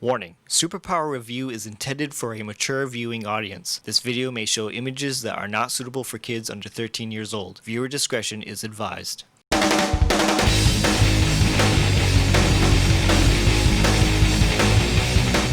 Warning: Superpower review is intended for a mature viewing audience. This video may show images that are not suitable for kids under 13 years old. Viewer discretion is advised.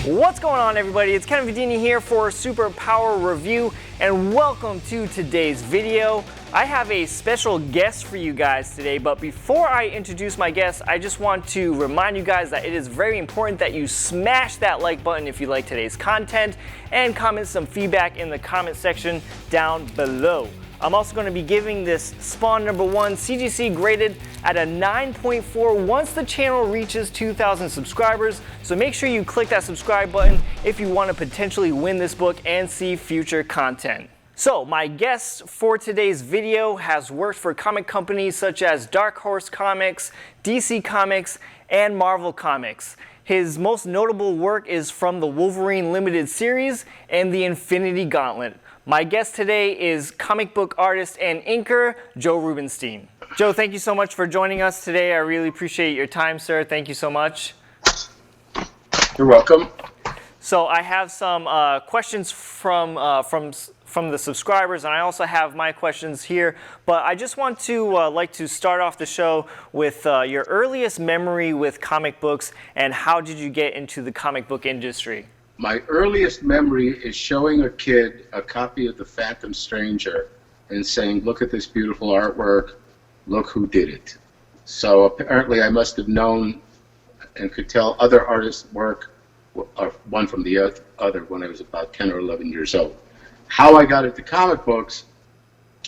What's going on, everybody? It's Kevin Vidini here for Superpower Review, and welcome to today's video. I have a special guest for you guys today, but before I introduce my guest, I just want to remind you guys that it is very important that you smash that like button if you like today's content, and comment some feedback in the comment section down below. I'm also going to be giving this Spawn number 1 CGC graded at a 9.4 once the channel reaches 2,000 subscribers. So make sure you click that subscribe button if you want to potentially win this book and see future content. So my guest for today's video has worked for comic companies such as Dark Horse Comics, DC Comics, and Marvel Comics. His most notable work is from the Wolverine limited series and the Infinity Gauntlet. My guest today is comic book artist and inker, Joe Rubinstein. Joe, thank you so much for joining us today. I really appreciate your time, sir. Thank you so much. You're welcome. So I have some questions from the subscribers, and I also have my questions here. But I just want to like to start off the show with your earliest memory with comic books, and how did you get into the comic book industry? My earliest memory is showing a kid a copy of The Phantom Stranger and saying, "Look at this beautiful artwork, look who did it." So apparently I must have known and could tell other artists' work, one from the other, when I was about 10 or 11 years old. How I got into comic books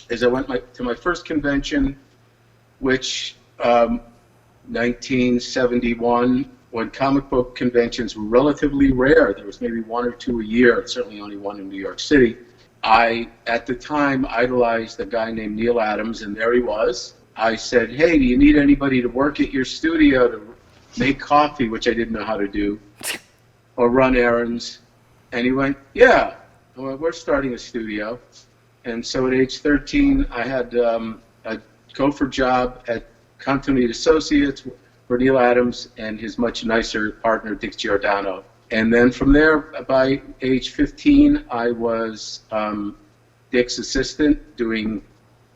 is I went to my first convention, which 1971, when comic book conventions were relatively rare. There was maybe one or two a year, certainly only one in New York City. I, at the time, idolized a guy named Neal Adams, and there he was. I said, "Hey, do you need anybody to work at your studio to make coffee," which I didn't know how to do, or run errands? And he went, "Yeah, well, we're starting a studio." And so at age 13, I had a gopher job at Continuity Associates for Neal Adams and his much nicer partner, Dick Giordano. And then from there, by age 15, I was Dick's assistant, doing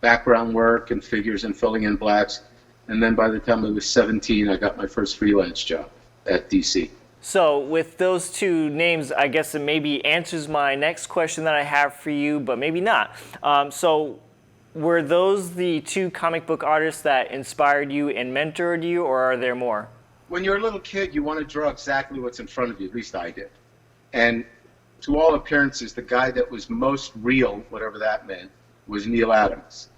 background work and figures and filling in blacks. And then by the time I was 17, I got my first freelance job at DC. So with those two names, I guess it maybe answers my next question that I have for you, but maybe not. So were those the two comic book artists that inspired you and mentored you, or are there more? When you're a little kid, you want to draw exactly what's in front of you. At least I did. And to all appearances, the guy that was most real, whatever that meant, was Neal Adams.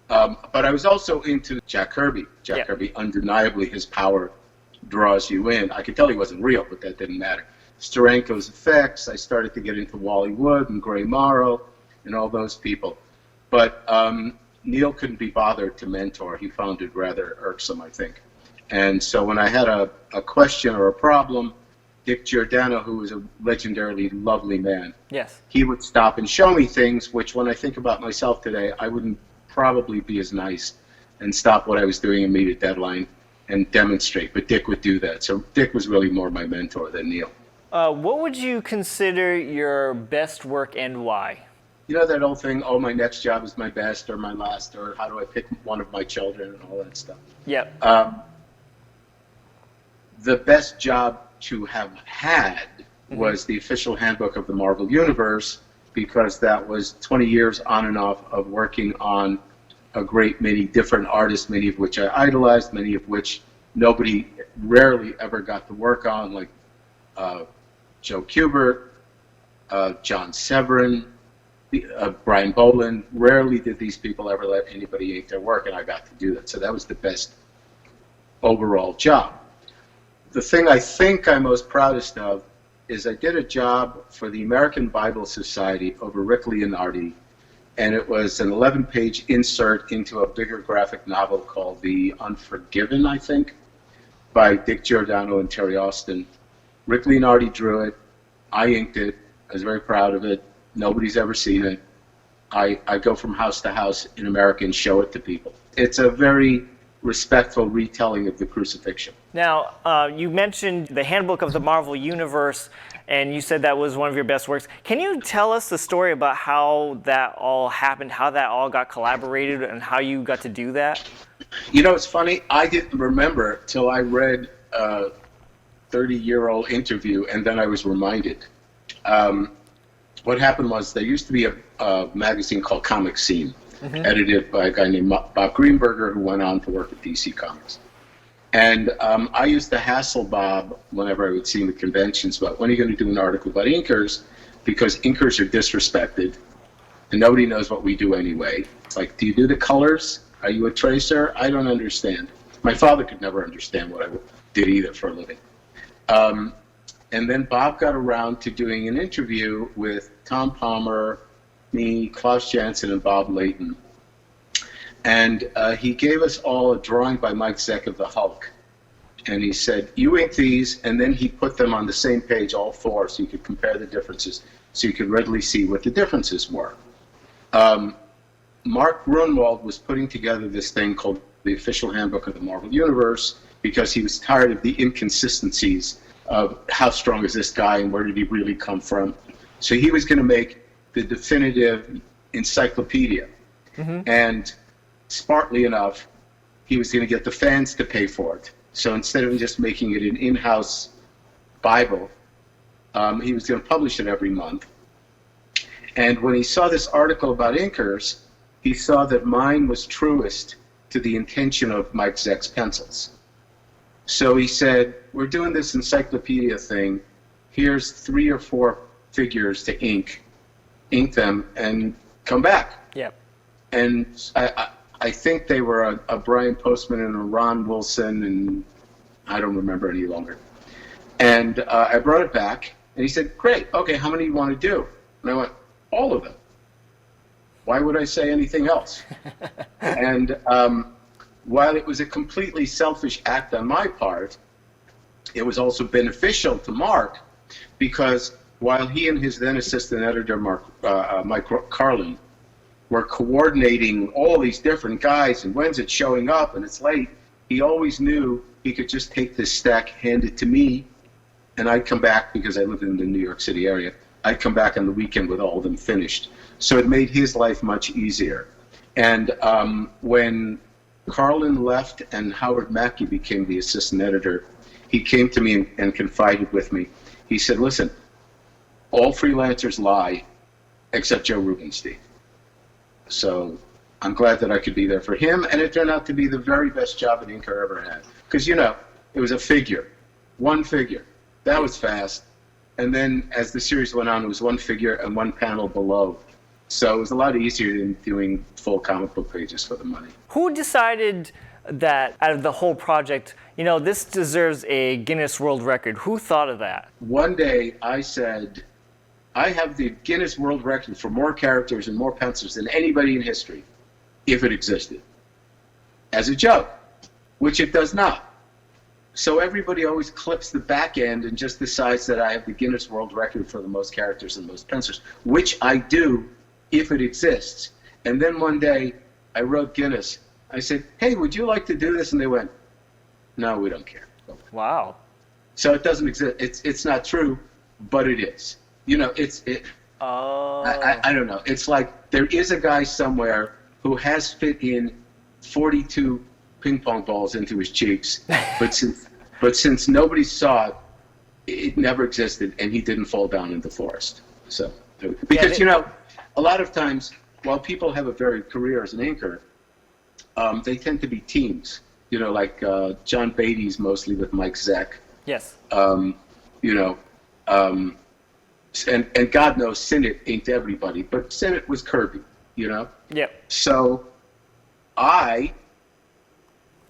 But I was also into Jack Kirby. Jack Kirby, undeniably, his power draws you in. I could tell he wasn't real, but that didn't matter. Steranko's effects, I started to get into Wally Wood and Gray Morrow and all those people. But Neal couldn't be bothered to mentor. He found it rather irksome, I think. And so when I had a question or a problem, Dick Giordano, who was a legendarily lovely man, yes, he would stop and show me things which, when I think about myself today, I wouldn't probably be as nice and stop what I was doing and meet a deadline and demonstrate. But Dick would do that. So Dick was really more my mentor than Neal. What would you consider your best work and why? You know that old thing, oh, my next job is my best or my last, or how do I pick one of my children and all that stuff. Yep. The best job to have had was the official handbook of the Marvel Universe, because that was 20 years on and off of working on a great many different artists, many of which I idolized, many of which rarely ever got to work on, like Joe Kubert, John Severin, Brian Boland. Rarely did these people ever let anybody eat their work, and I got to do that. So that was the best overall job. The thing I think I'm most proudest of is I did a job for the American Bible Society over Rick Leonardi, and it was an 11-page insert into a bigger graphic novel called The Unforgiven, I think, by Dick Giordano and Terry Austin. Rick Leonardi drew it. I inked it. I was very proud of it. Nobody's ever seen it. I go from house to house in America and show it to people. It's a very respectful retelling of the crucifixion. Now, you mentioned the Handbook of the Marvel Universe, and you said that was one of your best works. Can you tell us the story about how that all happened, how that all got collaborated, and how you got to do that? You know, it's funny. I didn't remember till I read a 30-year-old interview, and then I was reminded. What happened was there used to be a magazine called Comic Scene, edited by a guy named Bob Greenberger, who went on to work at DC Comics. And I used to hassle Bob whenever I would see him at conventions about, when are you going to do an article about inkers? Because inkers are disrespected, and nobody knows what we do anyway. It's like, do you do the colors? Are you a tracer? I don't understand. My father could never understand what I did either for a living. And then Bob got around to doing an interview with Tom Palmer, me, Klaus Janson, and Bob Layton. And he gave us all a drawing by Mike Zeck of the Hulk. And he said, you ink these, and then he put them on the same page, all four, so you could compare the differences, so you could readily see what the differences were. Mark Grunwald was putting together this thing called the Official Handbook of the Marvel Universe because he was tired of the inconsistencies of how strong is this guy and where did he really come from. So he was going to make the definitive encyclopedia. And smartly enough, he was going to get the fans to pay for it. So instead of just making it an in-house Bible, he was going to publish it every month. And when he saw this article about inkers, he saw that mine was truest to the intention of Mike Zeck's pencils. So he said, we're doing this encyclopedia thing. Here's 3 or 4 figures to ink them, and come back. Yep. And I think they were a Brian Postman and a Ron Wilson, and I don't remember any longer. And I brought it back, and he said, great, okay, how many do you want to do? And I went, all of them. Why would I say anything else? And while it was a completely selfish act on my part, it was also beneficial to Mark, because while he and his then assistant editor, Mike Carlin, were coordinating all these different guys, and when's it showing up, and it's late, he always knew he could just take this stack, hand it to me, and I'd come back, because I lived in the New York City area, I'd come back on the weekend with all of them finished. So it made his life much easier. And when Carlin left and Howard Mackey became the assistant editor, he came to me and confided with me. He said, listen, all freelancers lie except Joe Rubinstein. So I'm glad that I could be there for him, and it turned out to be the very best job an inker ever had. Because, you know, it was a figure, one figure. That was fast. And then as the series went on, it was one figure and one panel below. So it was a lot easier than doing full comic book pages for the money. Who decided that out of the whole project, you know, this deserves a Guinness World Record? Who thought of that? One day I said, I have the Guinness World Record for more characters and more pencils than anybody in history, if it existed. As a joke, which it does not. So everybody always clips the back end and just decides that I have the Guinness World Record for the most characters and most pencils, which I do if it exists. And then one day I wrote Guinness. I said, hey, would you like to do this? And they went, no, we don't care. Wow. So it doesn't exist. It's not true, but it is. You know, Oh. I don't know. It's like there is a guy somewhere who has fit in 42 ping pong balls into his cheeks, but since nobody saw it, it never existed, and he didn't fall down in the forest. So, because, you know, a lot of times, while people have a varied career as an inker, they tend to be teams. You know, like John Beatty's mostly with Mike Zeck. Yes. You know, and God knows Sinnott inked everybody, but Sinnott was Kirby, you know? Yep. So I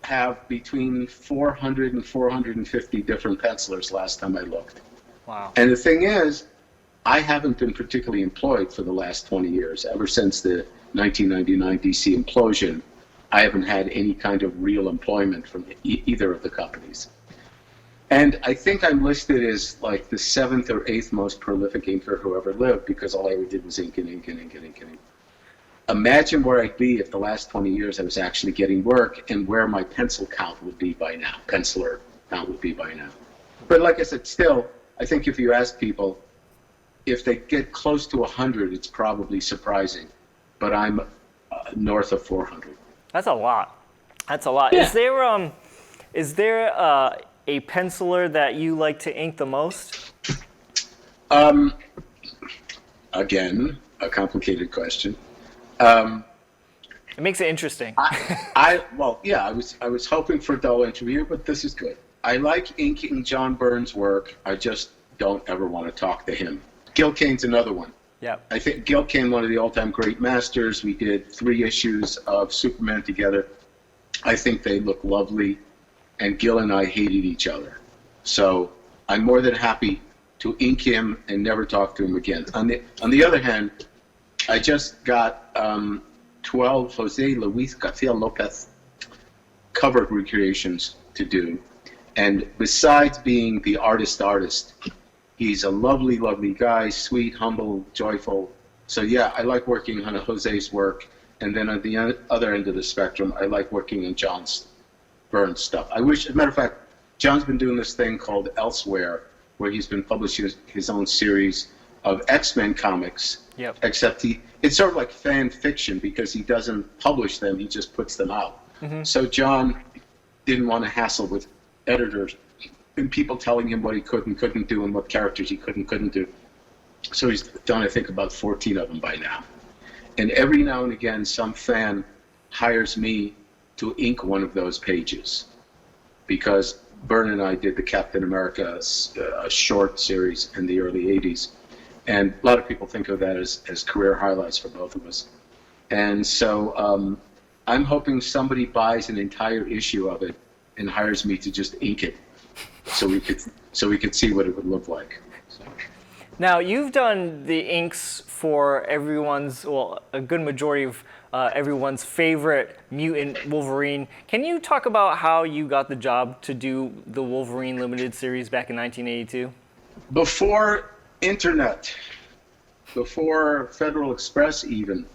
have between 400 and 450 different pencilers last time I looked. Wow. And the thing is, I haven't been particularly employed for the last 20 years. Ever since the 1999 DC implosion, I haven't had any kind of real employment from either of the companies. And I think I'm listed as like the 7th or 8th most prolific inker who ever lived, because all I ever did was ink and ink and ink and ink and ink. imagine where I'd be if the last 20 years I was actually getting work, and where my pencil count would be by now, penciler count would be by now. But like I said, still, I think if you ask people, if they get close to 100, it's probably surprising. But I'm north of 400. That's a lot. That's a lot. Yeah. Is there a penciler that you like to ink the most? Again, a complicated question. It makes it interesting. I was hoping for a dull interview, but this is good. I like inking John Byrne's work. I just don't ever want to talk to him. Gil Kane's another one. Yeah. I think Gil Kane, one of the all-time great masters. We did 3 issues of Superman together. I think they look lovely, and Gil and I hated each other. So I'm more than happy to ink him and never talk to him again. On the other hand, I just got 12 Jose Luis Garcia Lopez cover recreations to do. And besides being the artist, he's a lovely, lovely guy, sweet, humble, joyful. So yeah, I like working on Jose's work. And then on the other end of the spectrum, I like working on John's Byrne stuff. As a matter of fact, John's been doing this thing called Elsewhere, where he's been publishing his own series of X-Men comics. Yep. Except it's sort of like fan fiction, because he doesn't publish them, he just puts them out. Mm-hmm. So John didn't want to hassle with editors and people telling him what he could and couldn't do and what characters he could and couldn't do. So he's done, I think, about 14 of them by now. And every now and again, some fan hires me to ink one of those pages, because Byrne and I did the Captain America short series in the early 80s. And a lot of people think of that as career highlights for both of us. And so I'm hoping somebody buys an entire issue of it and hires me to just ink it, so we could see what it would look like. So. Now, you've done the inks for a good majority of everyone's favorite mutant, Wolverine. Can you talk about how you got the job to do the Wolverine Limited series back in 1982? Before internet, before Federal Express even,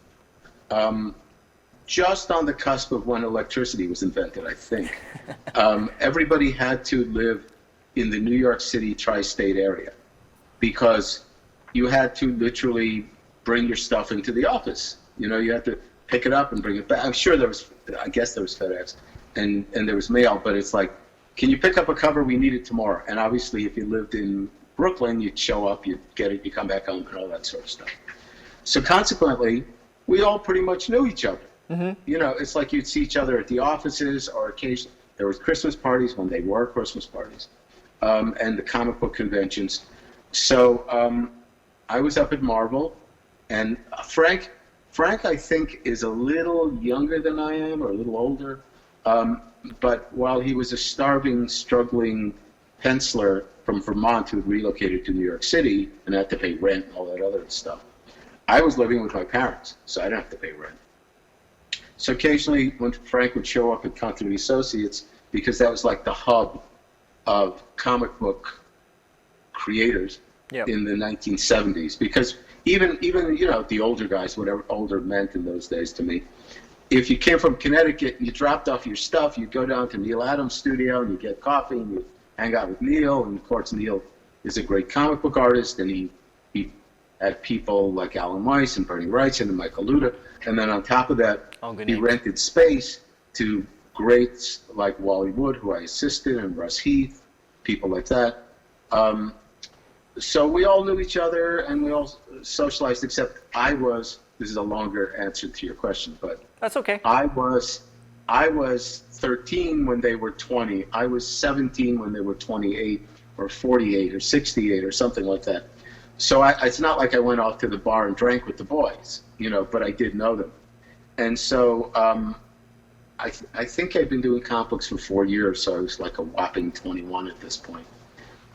just on the cusp of when electricity was invented, I think. Everybody had to live in the New York City tri-state area, because you had to literally bring your stuff into the office. You know, you had to pick it up and bring it back. I'm sure I guess there was FedEx and there was mail, but it's like, can you pick up a cover? We need it tomorrow. And obviously, if you lived in Brooklyn, you'd show up, you'd get it, you come back home, and all that sort of stuff. So consequently, we all pretty much knew each other. Mm-hmm. You know, it's like you'd see each other at the offices, or occasionally there was Christmas parties when they were Christmas parties, and the comic book conventions. So I was up at Marvel, and Frank, I think, is a little younger than I am, or a little older. But while he was a starving, struggling penciler from Vermont who relocated to New York City and had to pay rent and all that other stuff, I was living with my parents, so I didn't have to pay rent. So occasionally, when Frank would show up at Continuity Associates, because that was like the hub of comic book creators in the 1970s, because even you know, the older guys, whatever older meant in those days to me, if you came from Connecticut and you dropped off your stuff, you'd go down to Neil Adams' studio and you get coffee and you hang out with Neil. And of course, Neil is a great comic book artist, and he had people like Alan Weiss and Bernie Wrightson and Michael Luda. And then on top of that, he rented space to greats like Wally Wood, who I assisted, and Russ Heath, people like that. So we all knew each other and we all socialized, except this is a longer answer to your question, but that's okay. I was 13 when they were 20. I was 17 when they were 28 or 48 or 68 or something like that. So it's not like I went off to the bar and drank with the boys, you know, but I did know them. And so I think I'd been doing comic books for 4 years, so I was like a whopping 21 at this point.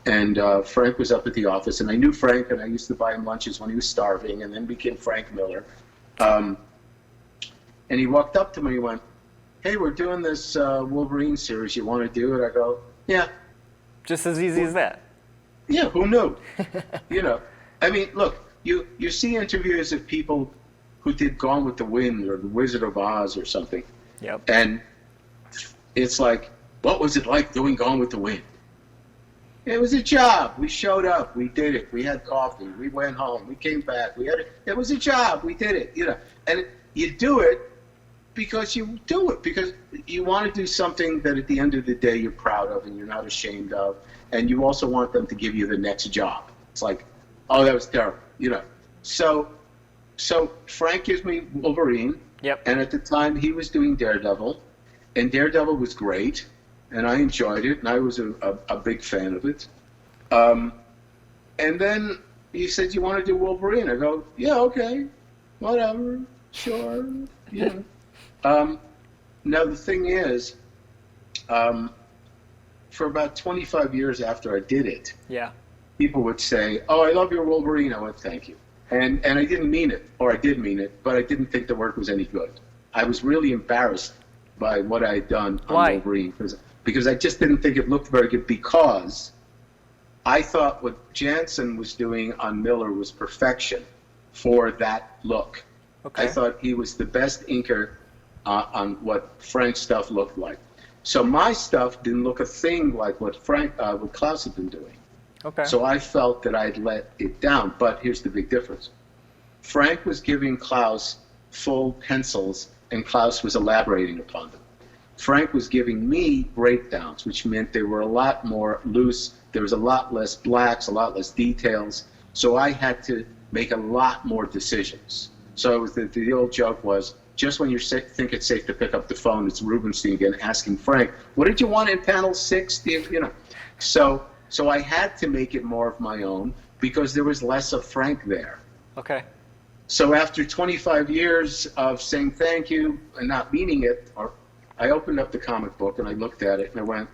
And Frank was up at the office, and I knew Frank, and I used to buy him lunches when he was starving, and then became Frank Miller. And he walked up to me and went, "Hey, we're doing this Wolverine series. You want to do it?" I go, "Yeah." Just as easy as that. Yeah, who knew? You know, I mean, look, you see interviews of people who did Gone with the Wind or The Wizard of Oz or something. Yep. And it's like, what was it like doing Gone with the Wind? It was a job. We showed up. We did it. We had coffee. We went home. We came back. It was a job. We did it. And you do it because you do it because you want to do something that at the end of the day you're proud of and you're not ashamed of, and you also want them to give you the next job. It's like, oh, that was terrible. So Frank gives me Wolverine. Yep. And at the time he was doing Daredevil, and Daredevil was great. And I enjoyed it, and I was a big fan of it. And then he said, "You want to do Wolverine?" I go, "Yeah, okay, whatever, sure." Now the thing is, for about 25 years after I did it, people would say, "Oh, I love your Wolverine." I went, "Thank you," and I didn't mean it, or I did mean it, but I didn't think the work was any good. I was really embarrassed by what I had done on Wolverine because I just didn't think it looked very good, because I thought what Jansen was doing on Miller was perfection for that look. Okay. I thought he was the best inker on what Frank's stuff looked like. So my stuff didn't look a thing like what what Klaus had been doing. Okay. So I felt that I'd let it down. But here's the big difference. Frank was giving Klaus full pencils, and Klaus was elaborating upon them. Frank was giving me breakdowns, which meant they were a lot more loose. There was a lot less blacks, a lot less details. So I had to make a lot more decisions. So it was the old joke was, just when you think it's safe to pick up the phone, it's Rubinstein again asking Frank, "What did you want in panel 6? So I had to make it more of my own because there was less of Frank there. Okay. So after 25 years of saying thank you and not meaning it, I opened up the comic book and I looked at it and I went,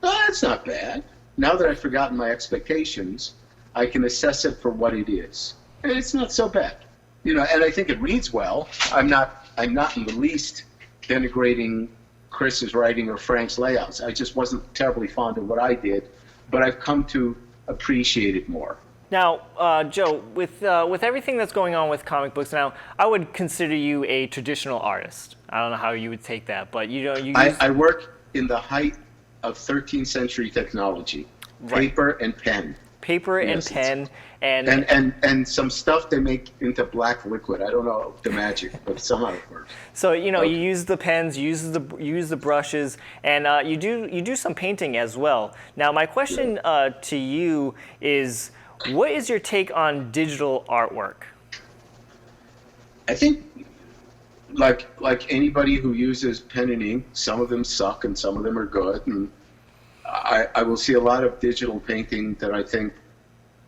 "Oh, that's not bad." Now that I've forgotten my expectations, I can assess it for what it is, and it's not so bad. And I think it reads well. I'm not in the least denigrating Chris's writing or Frank's layouts. I just wasn't terribly fond of what I did, but I've come to appreciate it more. Now, Joe, with everything that's going on with comic books now, I would consider you a traditional artist. I don't know how you would take that, but I work in the height of 13th century technology, paper and pen. Paper and pen, and some stuff they make into black liquid. I don't know the magic, but somehow it works. So you use the pens, you use the brushes, and you do some painting as well. Now, my question to you is, what is your take on digital artwork? I think, like anybody who uses pen and ink, some of them suck and some of them are good. And I will see a lot of digital painting that I think,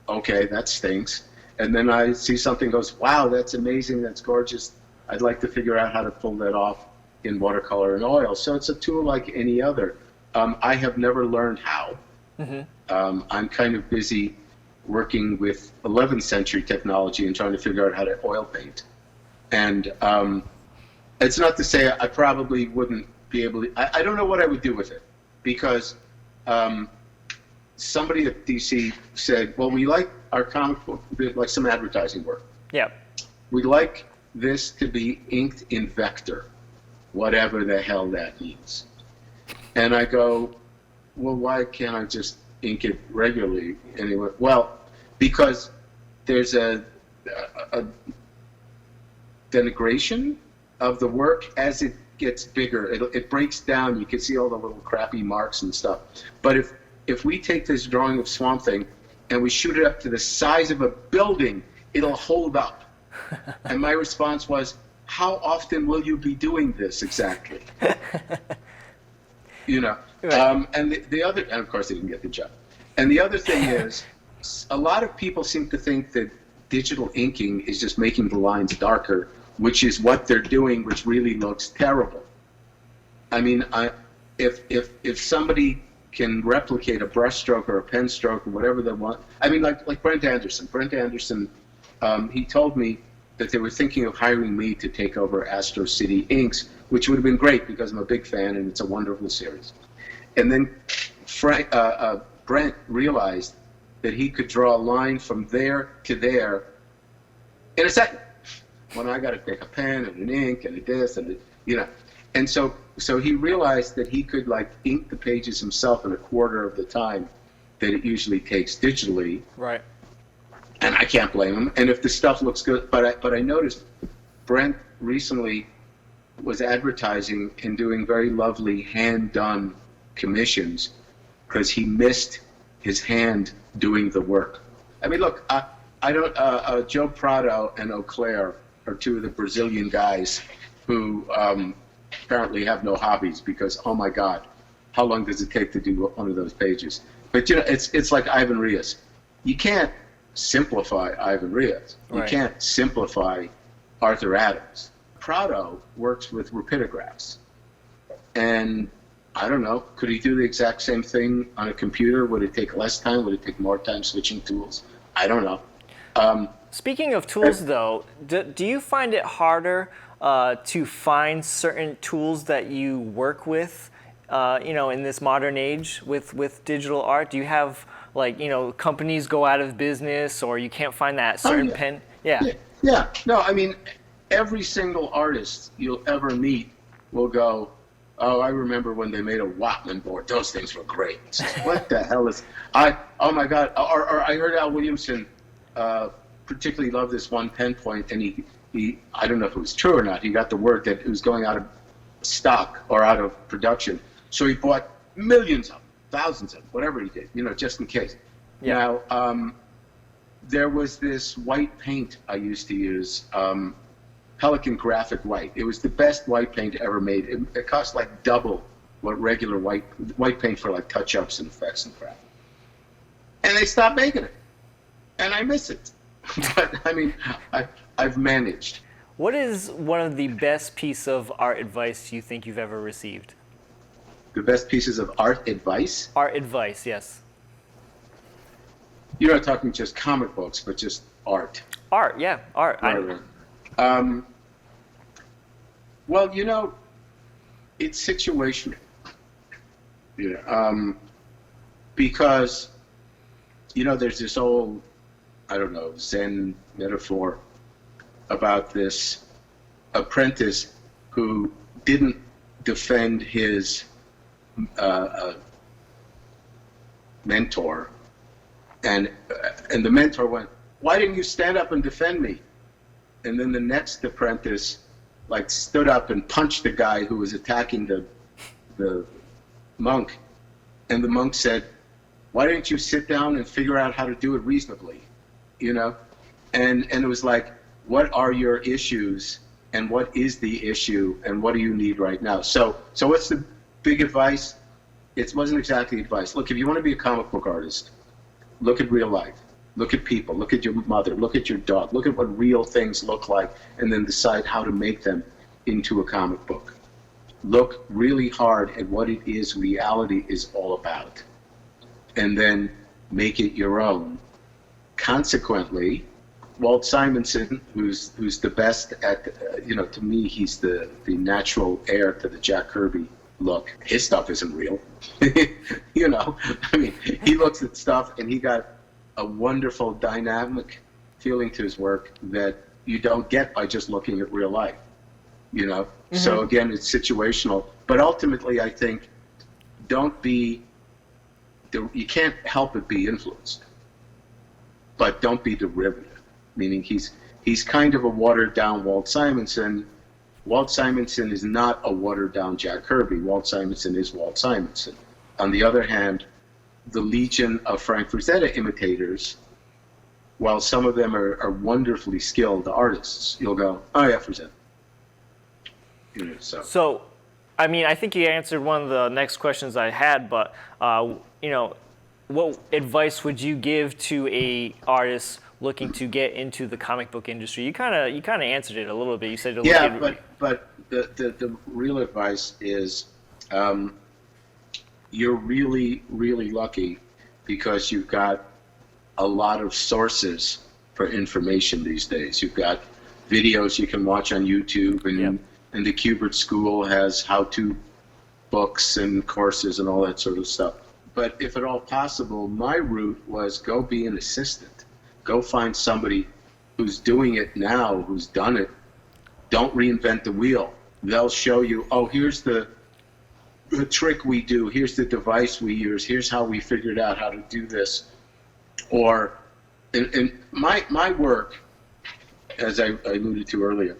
okay, that stinks. And then I see something goes, wow, that's amazing, that's gorgeous. I'd like to figure out how to pull that off in watercolor and oil. So it's a tool like any other. I have never learned how. Mm-hmm. I'm kind of busy working with 11th century technology and trying to figure out how to oil paint. And it's not to say I probably wouldn't be able to, I don't know what I would do with it, because somebody at DC said, well, we like our comic book, like some advertising work. Yeah. We like this to be inked in vector, whatever the hell that means. And I go, well, why can't I just ink it regularly? And he went, well, because there's a denigration of the work as it gets bigger. It breaks down. You can see all the little crappy marks and stuff. But if we take this drawing of Swamp Thing and we shoot it up to the size of a building, it'll hold up. And my response was, how often will you be doing this exactly? Right. And the other, and of course they didn't get the job. And the other thing is, a lot of people seem to think that digital inking is just making the lines darker, which is what they're doing, which really looks terrible. I mean, if somebody can replicate a brush stroke or a pen stroke or whatever they want, I mean, like Brent Anderson. Brent Anderson, he told me that they were thinking of hiring me to take over Astro City Inks, which would have been great because I'm a big fan and it's a wonderful series. And then Brent realized that he could draw a line from there to there in a second. when I got to pick a pen and an ink and a this and and so he realized that he could like ink the pages himself in a quarter of the time that it usually takes digitally. Right. And I can't blame him. And if the stuff looks good, but I noticed Brent recently was advertising and doing very lovely hand-done commissions because he missed his hand doing the work. I mean, look, I don't. Joe Prado and Eau Claire are two of the Brazilian guys who apparently have no hobbies because, oh my God, how long does it take to do one of those pages? But it's like Ivan Rios. You can't simplify Ivan Rios. You Right. can't simplify Arthur Adams. Prado works with rapidographs, and I don't know. Could he do the exact same thing on a computer? Would it take less time? Would it take more time switching tools? I don't know. Speaking of tools, though, do you find it harder to find certain tools that you work with, in this modern age with digital art? Do you have, companies go out of business or you can't find that certain pen? Yeah. No, I mean, every single artist you'll ever meet will go, oh, I remember when they made a Whatman board. Those things were great. It's just, what the hell is... Oh, my God. Or I heard Al Williamson particularly loved this one pen point, and he I don't know if it was true or not, he got the word that it was going out of stock or out of production. So he bought millions of them, thousands of them, whatever he did, just in case. Yeah. Now, there was this white paint I used to use, Pelican Graphic White. It was the best white paint ever made. It cost like double what regular white paint for like touch-ups and effects and crap. And they stopped making it. And I miss it. But I mean, I've managed. What is one of the best piece of art advice you think you've ever received? The best pieces of art advice? Art advice, yes. You're not talking just comic books, but just art. Art, yeah, art. Right. Well, it's situational. Because, there's this old, I don't know, Zen metaphor about this apprentice who didn't defend his mentor. And the mentor went, why didn't you stand up and defend me? And then the next apprentice stood up and punched the guy who was attacking the monk. And the monk said, why didn't you sit down and figure out how to do it reasonably? And it was like, what are your issues and what is the issue and what do you need right now? So what's the big advice? It wasn't exactly advice. Look, if you want to be a comic book artist, look at real life. Look at people. Look at your mother. Look at your dog. Look at what real things look like and then decide how to make them into a comic book. Look really hard at what it is reality is all about and then make it your own. Consequently, Walt Simonson, who's the best at, to me, he's the natural heir to the Jack Kirby look. His stuff isn't real. I mean, he looks at stuff and he got a wonderful dynamic feeling to his work that you don't get by just looking at real life, Mm-hmm. So again, it's situational, but ultimately I think you can't help but be influenced, but don't be derivative, meaning he's kind of a watered down Walt Simonson. Walt Simonson is not a watered down Jack Kirby. Walt Simonson is Walt Simonson. On the other hand, the legion of Frank Frazetta imitators, while some of them are wonderfully skilled artists, you'll go, oh yeah, Frazetta. So, I mean, I think you answered one of the next questions I had, but what advice would you give to a artist looking to get into the comic book industry? You kind of answered it a little bit. You said but the real advice is you're really, really lucky because you've got a lot of sources for information these days. You've got videos you can watch on YouTube, and the Kubert School has how-to books and courses and all that sort of stuff. But if at all possible, my route was go be an assistant. Go find somebody who's doing it now, who's done it, Don't reinvent the wheel. They'll show you, oh, here's the trick we do, here's the device we use, here's how we figured out how to do this. Or in my work, as I alluded to earlier,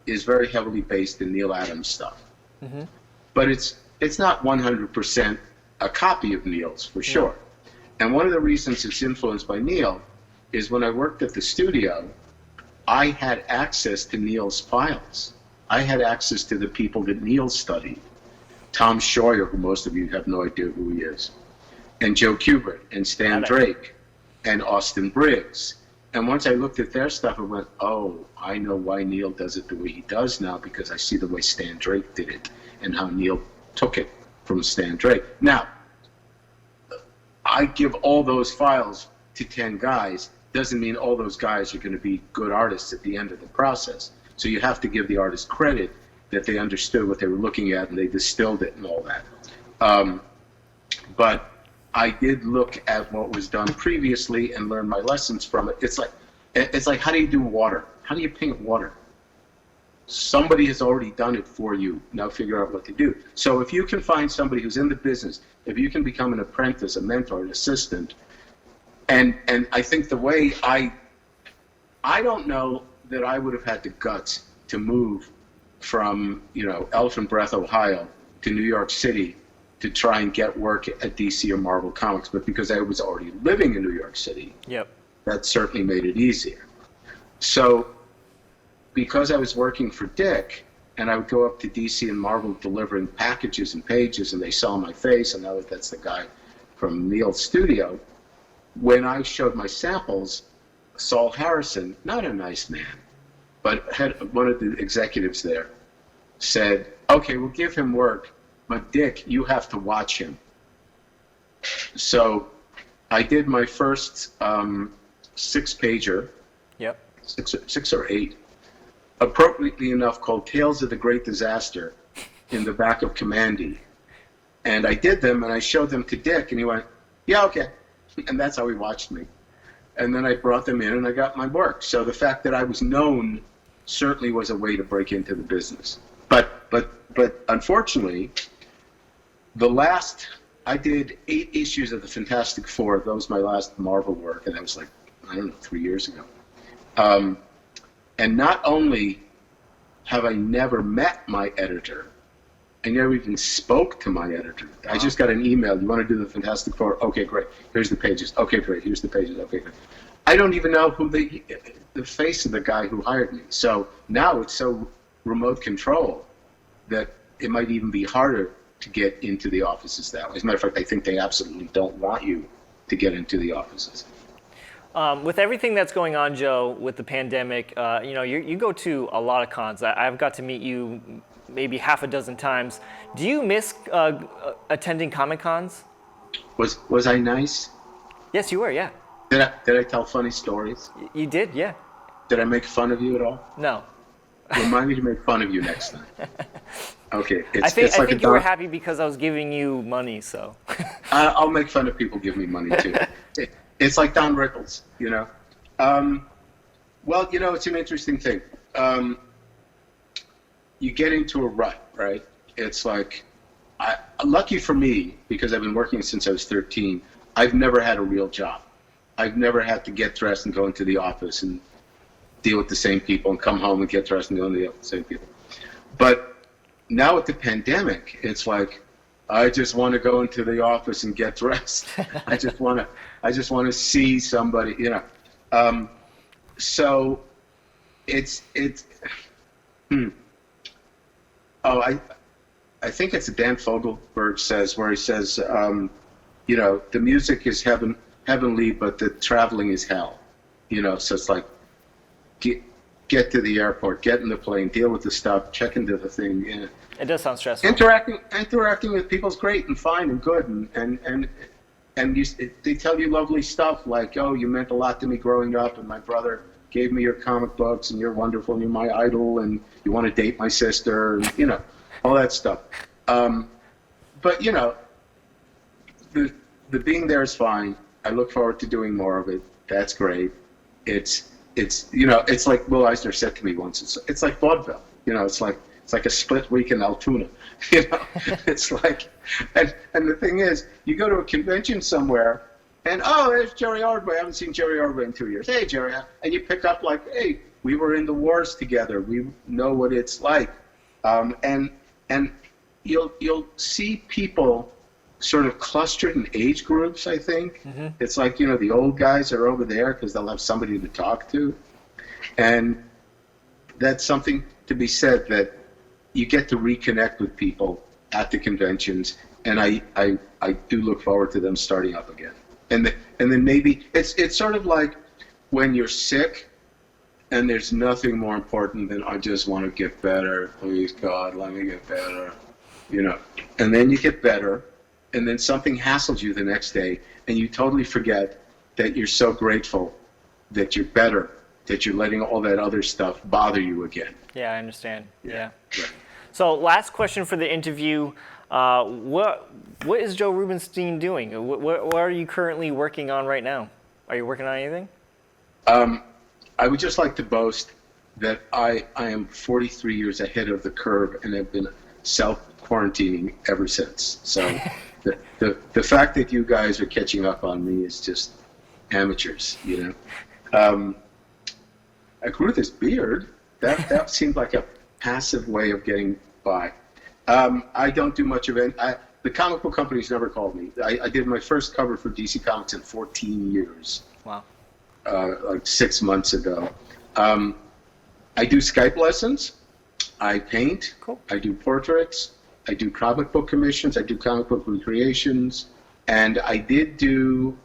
is very heavily based in Neil Adams stuff. Mm-hmm. But it's not 100% a copy of Neil's, for sure. And one of the reasons it's influenced by Neil is when I worked at the studio, I had access to Neil's files. I had access to the people that Neil studied. Tom Scheuer, who most of you have no idea who he is, and Joe Kubert, and Stan Drake, and Austin Briggs. And once I looked at their stuff, I went, oh, I know why Neil does it the way he does now, because I see the way Stan Drake did it and how Neil took it from Stan Drake. Now, I give all those files to 10 guys. Doesn't mean all those guys are going to be good artists at the end of the process. So you have to give the artist credit that they understood what they were looking at and they distilled it and all that. But I did look at what was done previously and learn my lessons from it. It's like how do you do water? How do you paint water? Somebody has already done it for you. Now figure out what to do. So if you can find somebody who's in the business, if you can become an apprentice, a mentor, an assistant, and I think the way I don't know that I would have had the guts to move from, Elephant Breath, Ohio to New York City to try and get work at DC or Marvel Comics, but because I was already living in New York City, that certainly made it easier. So because I was working for Dick, and I would go up to DC and Marvel delivering packages and pages, and they saw my face, and know that that's the guy from Neil's studio. When I showed my samples, Saul Harrison, not a nice man, but had one of the executives there, said, okay, we'll give him work, but Dick, you have to watch him. So I did my first 6-pager, six or eight, appropriately enough called Tales of the Great Disaster, in the back of Commandy. And I did them, and I showed them to Dick, and he went, yeah, okay. And that's how he watched me. And then I brought them in, and I got my work. So the fact that I was known certainly was a way to break into the business. But unfortunately, I did 8 issues of the Fantastic Four. That was my last Marvel work, and that was 3 years ago. And not only have I never met my editor, I never even spoke to my editor. I just got an email. You want to do the Fantastic Four? Okay, great. Here's the pages. Okay, great. Here's the pages. Okay, great. I don't even know who the face of the guy who hired me. So now it's so remote control that it might even be harder to get into the offices that way. As a matter of fact, I think they absolutely don't want you to get into the offices. With everything that's going on, Joe, with the pandemic, you go to a lot of cons. I've got to meet you maybe half a dozen times. Do you miss attending Comic Cons? Was I nice? Yes, you were. Yeah. Did I tell funny stories? You did. Yeah. Did I make fun of you at all? No. Remind me to make fun of you next time. Okay. I think you were happy because I was giving you money, so. I'll make fun of people give me money too. It's like Don Rickles, Well, it's an interesting thing. You get into a rut, right? It's like, lucky for me, because I've been working since I was 13, I've never had a real job. I've never had to get dressed and go into the office and deal with the same people and come home and get dressed and go into the same people. But now with the pandemic, it's like, I just want to go into the office and get dressed. I just want to see somebody, So it's. Oh, I think it's Dan Fogelberg says, where he says, the music is heavenly, but the traveling is hell. So it's like, get to the airport, get in the plane, deal with the stuff, check into the thing. It does sound stressful. Interacting with people is great and fine and good, and they tell you lovely stuff like, oh, you meant a lot to me growing up, and my brother gave me your comic books, and you're wonderful, and you're my idol, and you want to date my sister, and, all that stuff. But the being there is fine. I look forward to doing more of it. That's great. it's you know, it's like Will Eisner said to me once. It's like vaudeville. You know, it's like a split week in Altoona. You know, it's like, and the thing is, you go to a convention somewhere, and there's Jerry Ordway. I haven't seen Jerry Ordway in 2 years. Hey, Jerry, and you pick up like, hey, we were in the wars together. We know what it's like, and you'll see people sort of clustered in age groups. I think it's like, you know, the old guys are over there because they'll have somebody to talk to, and that's something to be said, that you get to reconnect with people at the conventions, and I do look forward to them starting up again. And then maybe it's sort of like when you're sick and there's nothing more important than I just want to get better. Please God, let me get better. You know, and then you get better, and then something hassles you the next day, and you totally forget that you're so grateful that you're better, that you're letting all that other stuff bother you again. Yeah, I understand. Yeah. Right. So last question for the interview. What is Joe Rubinstein doing? What are you currently working on right now? Are you working on anything? I would just like to boast that I am 43 years ahead of the curve and have been self-quarantining ever since. So the fact that you guys are catching up on me is just amateurs, you know. I grew this beard. That seemed like a passive way of getting by. I don't do much of it. The comic book companies never called me. I did my first cover for DC Comics in 14 years. Wow. Like 6 months ago. I do Skype lessons. I paint. Cool. I do portraits. I do comic book commissions. I do comic book recreations. And I did do,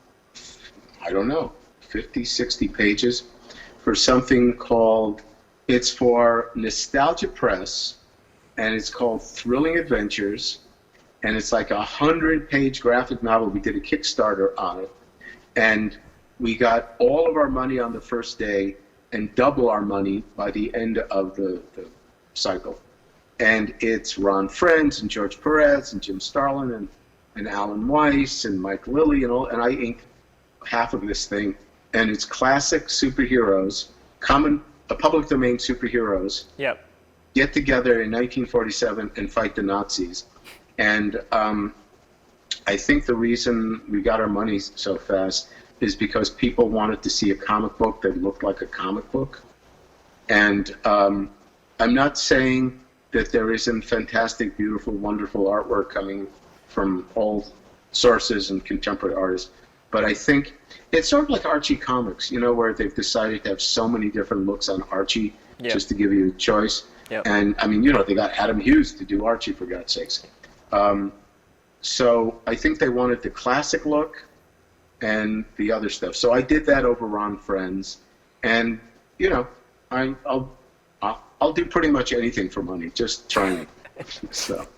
I don't know, 50, 60 pages for something called, it's for Nostalgia Press, and it's called Thrilling Adventures, and it's like 100-page graphic novel. We did a Kickstarter on it, and we got all of our money on the first day and double our money by the end of the cycle. And it's Ron Frenz and George Perez and Jim Starlin and Alan Weiss and Mike Lilly and I inked half of this thing. And it's classic superheroes, public domain superheroes. Yep. Get together in 1947 and fight the Nazis. And I think the reason we got our money so fast is because people wanted to see a comic book that looked like a comic book. And I'm not saying that there isn't fantastic, beautiful, wonderful artwork coming from all sources and contemporary artists, but I think it's sort of like Archie comics, you know, where they've decided to have so many different looks on Archie, just to give you a choice. Yep. And I mean, you know, they got Adam Hughes to do Archie, for God's sakes. So I think they wanted the classic look and the other stuff. So I did that over Ron Frenz, and you know, I'll do pretty much anything for money. Just trying. So.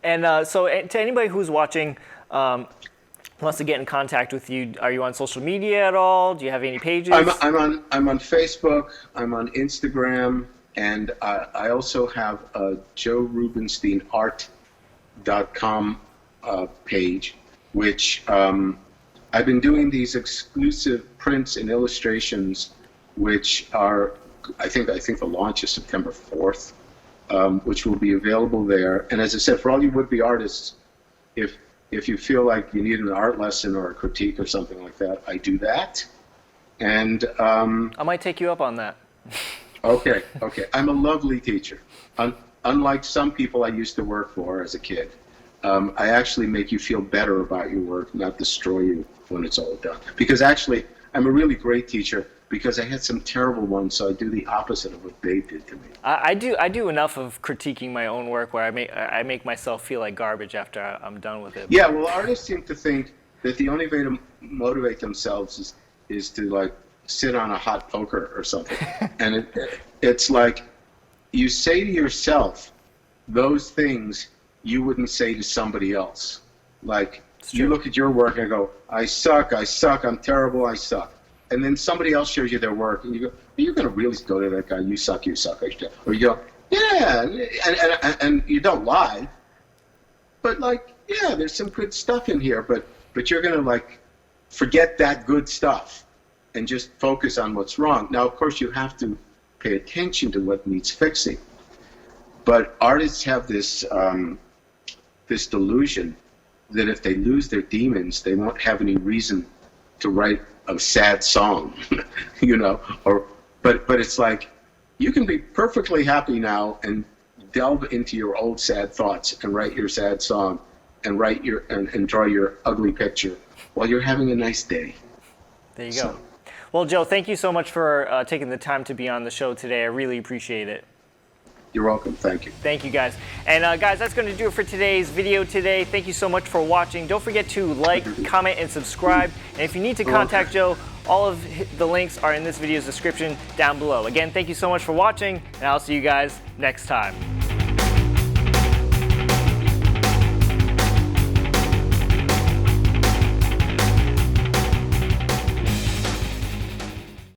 And so to anybody who's watching, wants to get in contact with you, are you on social media at all? Do you have any pages? I'm on Facebook. I'm on Instagram, and I also have a joerubinsteinart.com page, which I've been doing these exclusive prints and illustrations, which are, I think the launch is September 4th, which will be available there. And as I said, for all you would-be artists, if you feel like you need an art lesson or a critique or something like that, I do that. And I might take you up on that. Okay. I'm a lovely teacher. Unlike some people I used to work for as a kid, I actually make you feel better about your work, not destroy you when it's all done. Because actually, I'm a really great teacher because I had some terrible ones, so I do the opposite of what they did to me. I do enough of critiquing my own work where I make myself feel like garbage after I'm done with it. Yeah, well, artists seem to think that the only way to motivate themselves is to like sit on a hot poker or something. And it's like you say to yourself those things you wouldn't say to somebody else. Like you look at your work and go, I suck, I'm terrible, I suck. And then somebody else shows you their work, and you go, are you going to really go to that guy? You suck. Or you go, yeah, and you don't lie. But like, yeah, there's some good stuff in here, but you're going to like forget that good stuff and just focus on what's wrong. Now, of course, you have to pay attention to what needs fixing. But artists have this this delusion that if they lose their demons, they won't have any reason to write a sad song, you know. But it's like you can be perfectly happy now and delve into your old sad thoughts and write your sad song and and draw your ugly picture while you're having a nice day. There you go. Well, Joe, thank you so much for taking the time to be on the show today. I really appreciate it. You're welcome. Thank you. Thank you, guys. And guys, that's going to do it for today's video today. Thank you so much for watching. Don't forget to like, comment, and subscribe. And if you need to contact Joe, all of the links are in this video's description down below. Again, thank you so much for watching, and I'll see you guys next time.